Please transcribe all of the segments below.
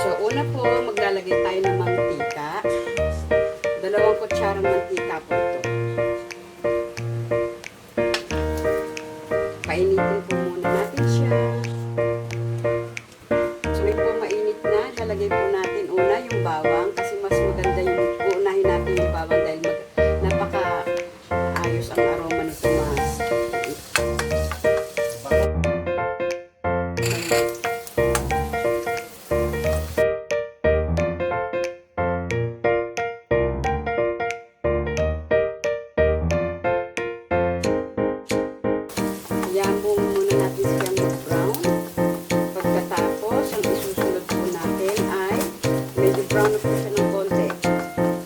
So, una po, maglalagay tayo ng mantika. 2 kutsarang mantika po ito. Painitin po muna natin siya. So, po mainit na, lalagay po natin una yung bawang kasi mas maganda yung uunahin natin yung bawang dahil napaka-ayos ang aroma nito mas. Ayan po muna natin siyang mag-brown. Pagkatapos, ang isusunod po natin ay medyo brown na po siya ng konti.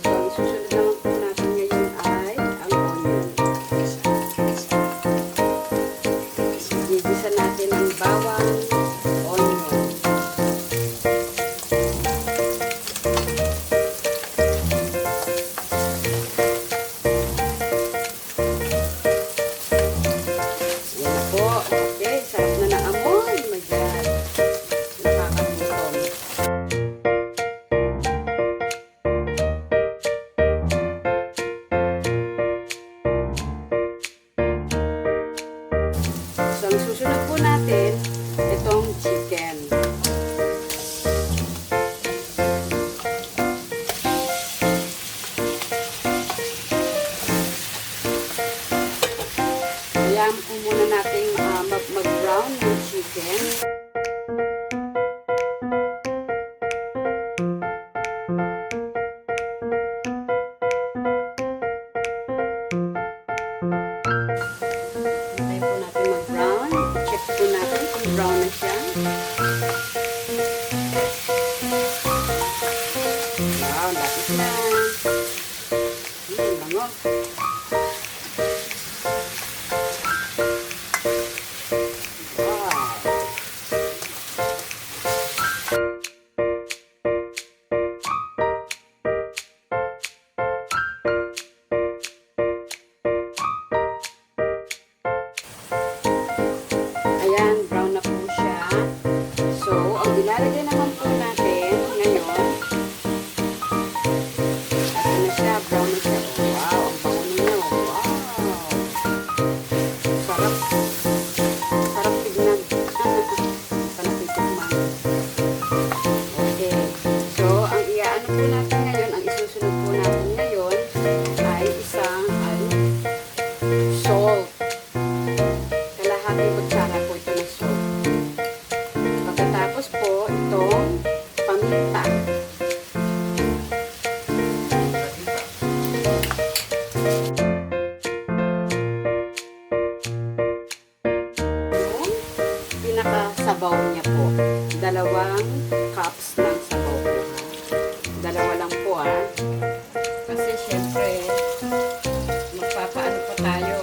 So, ang isusunod naman po natin ngayon ay ang onion. Gigisa natin ang bawang, onion. Yan na po. Okay, sarap na ng amoy. Oh my God. Nakakagutom. So, ang susunod po natin, itong chicken. Ayan po muna natin mag-brown yung chicken. Hintay po natin mag-brown. Check po natin kung brown na siya. Wow, lapit na. Bango. Wow. Ayan, brown na po siya. So, ang ilalagay naman po natin ngayon, ito na siya, brown na siya. Wow, ang bango niya. Wow. Sarap. Sarap tignan. Panatikman. Okay. So, ang iaano po natin ngayon, ang isusunod po natin ngayon ay isang salt. Kalahati kutsara po ito ng salt. Pagkatapos po, itong paminta. Yung pinakasabaw niya po. 2 cups ng sabaw po. 2 lang po Kasi syempre, magpapaano pa tayo.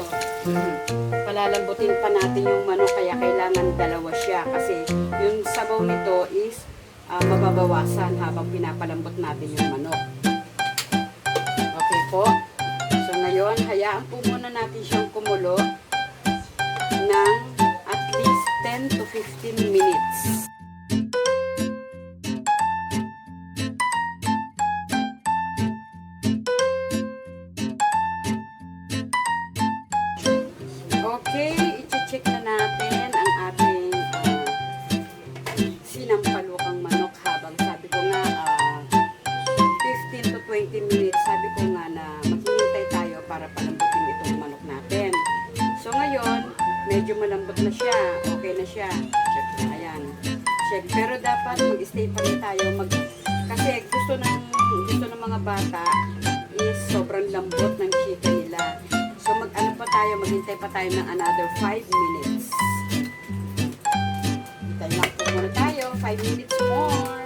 Palalambutin pa natin yung manok kaya kailangan 2 siya. Kasi yung sabaw nito is mababawasan habang pinapalambot natin yung manok. Okay po. So ngayon, hayaan po muna natin siyang kumulo ng at least 10 to 15 minutes. Okay, i-check na natin ang ating sinampalukang manok habang sabi ko nga 15 to 20 minutes. Sabi ko nga na maghihintay tayo para palambutin itong manok natin. So ngayon, medyo malambot na siya. Okay na siya. Ayan. Check. Pero dapat mag-stay pa rin tayo. Kasi gusto ng mga bata is sobrang lambot ng chicken nila. So mag-ano pa tayo, maghintay pa tayo ng another 5 minutes. Hintay lang po muna tayo. 5 minutes more.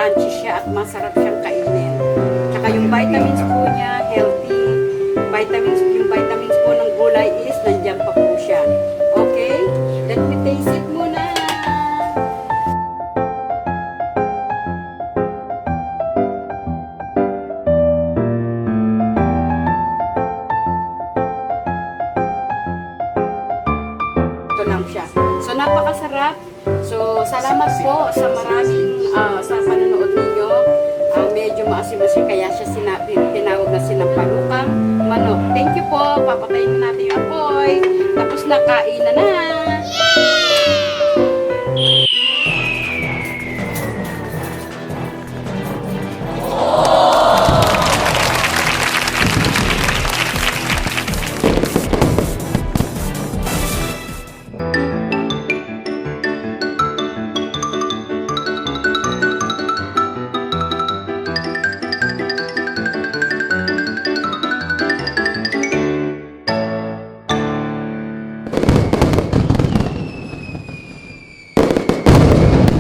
crunchy siya at masarap siyang kainin. Tsaka yung vitamins po niya, healthy. Yung vitamins po ng gulay is nandiyan pa po siya. Okay? Let me taste it muna. Ito lang siya. So, napakasarap. So, salamat po sa maraming sa panonood ninyo. Medyo maasim-asim kaya siya tinawag na Sinampalukang Manok. Thank you po. Papatayin natin yung apoy. Tapos na, kain na na.